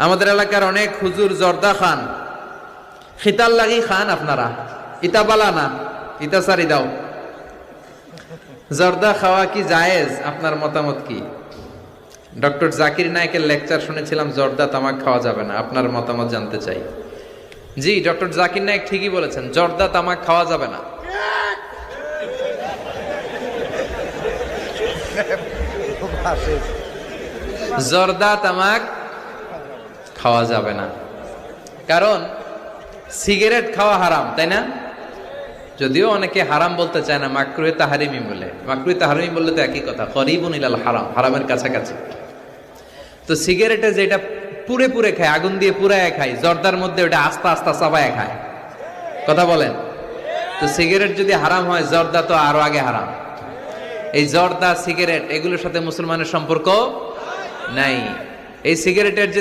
আমাদের এলাকার অনেক হুজুর জর্দা খান, খিতাল লাগি খান। আপনারা ইতা বালা না, ইতা সারি দাও। জর্দা খাওয়া কি জায়েজ? আপনার মতামত কি? ডক্টর জাকির নায়েকের লেকচার শুনেছিলাম জর্দা তামাক খাওয়া যাবে না, আপনার মতামত জানতে চাই। জি, ডক্টর জাকির নায়েক ঠিকই বলেছেন, জর্দা তামাক খাওয়া যাবে না। জর্দা তামাক খাওয়া যাবে না, কারণ সিগারেট খাওয়া হারাম, তাই না? যদিও অনেকে হারাম বলতে চায় না, মাকরুহে তাহারিমি বলে। মাকরুহে তাহারিমি বললে তো একই কথা, করিবুন ইলাল হারাম, হারামের কাছাকাছি। তো সিগারেটে যেটা পুরে পুরে খায়, আগুন দিয়ে পুরায় খায়, জর্দার মধ্যে ওটা আস্তে আস্তে চাবায় খায়। কথা বলেন। তো সিগারেট যদি হারাম হয়, জর্দা তো আরো আগে হারাম। এই জর্দা, সিগারেট এগুলোর সাথে মুসলমানের সম্পর্ক নাই। এই সিগারেটের যে